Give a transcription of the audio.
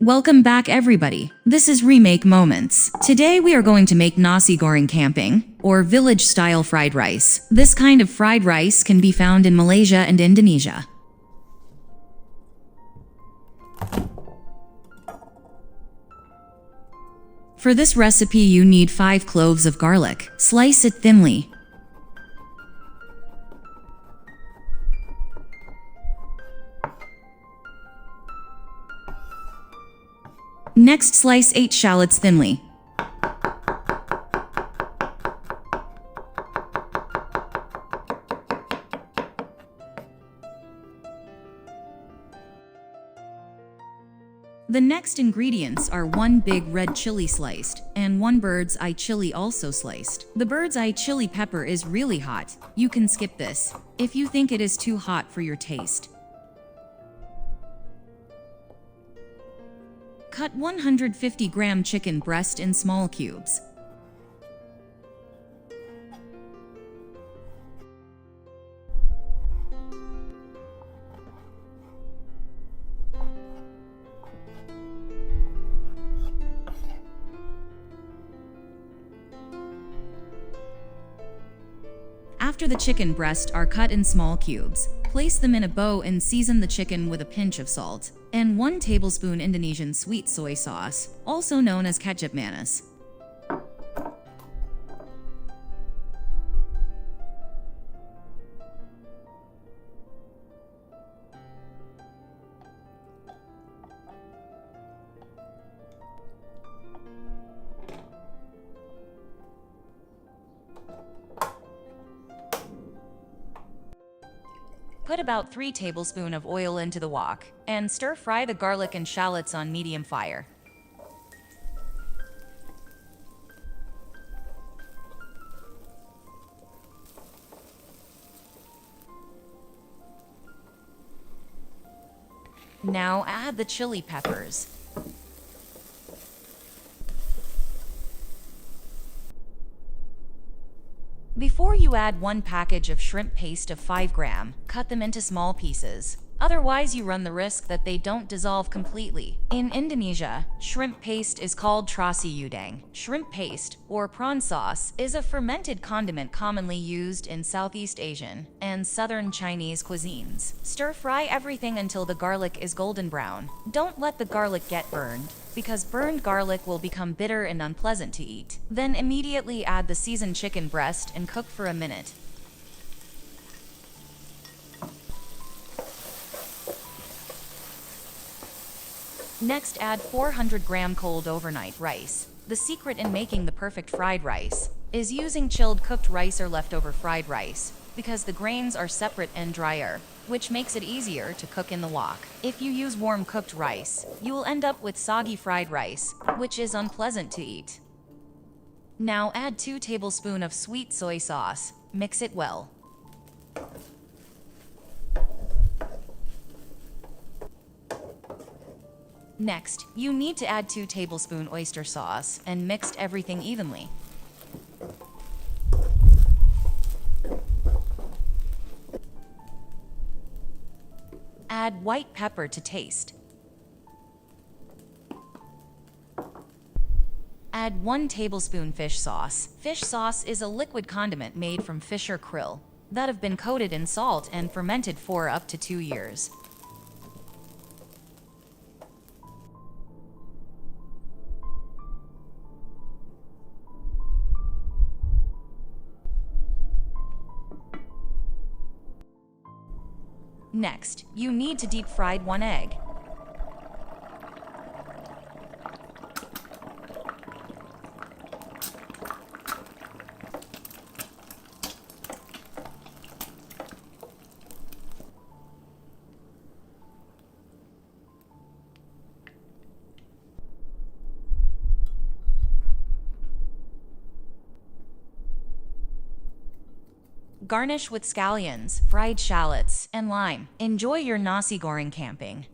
Welcome back everybody. This is Remake Moments. Today we are going to make Nasi Goreng Kampung, or village-style fried rice. This kind of fried rice can be found in Malaysia and Indonesia. For this recipe you need 5 cloves of garlic. Slice it thinly. Next, slice 8 shallots thinly. The next ingredients are 1 big red chili sliced, and 1 bird's eye chili also sliced. The bird's eye chili pepper is really hot. You can skip this if you think it is too hot for your taste. Cut 150-gram chicken breast in small cubes. After the chicken breast are cut in small cubes, place them in a bowl and season the chicken with a pinch of salt and 1 tablespoon Indonesian sweet soy sauce, also known as ketchup manis. Put about 3 tablespoons of oil into the wok, and stir-fry the garlic and shallots on medium fire. Now add the chili peppers. Before you add 1 package of shrimp paste of 5 grams, cut them into small pieces. Otherwise, you run the risk that they don't dissolve completely. In Indonesia, shrimp paste is called terasi udang. Shrimp paste, or prawn sauce, is a fermented condiment commonly used in Southeast Asian and Southern Chinese cuisines. Stir-fry everything until the garlic is golden brown. Don't let the garlic get burned, because burned garlic will become bitter and unpleasant to eat. Then immediately add the seasoned chicken breast and cook for a minute. Next, add 400-gram cold overnight rice. The secret in making the perfect fried rice is using chilled cooked rice or leftover fried rice, because the grains are separate and drier, which makes it easier to cook in the wok. If you use warm cooked rice, you will end up with soggy fried rice, which is unpleasant to eat. Now add 2 tablespoons of sweet soy sauce. Mix it well. Next, you need to add 2 tablespoons oyster sauce and mix everything evenly. Add white pepper to taste. Add 1 tablespoon fish sauce. Fish sauce is a liquid condiment made from fish or krill that have been coated in salt and fermented for up to 2 years. Next, you need to deep fry 1 egg. Garnish with scallions, fried shallots, and lime. Enjoy your Nasi Goreng Kampung.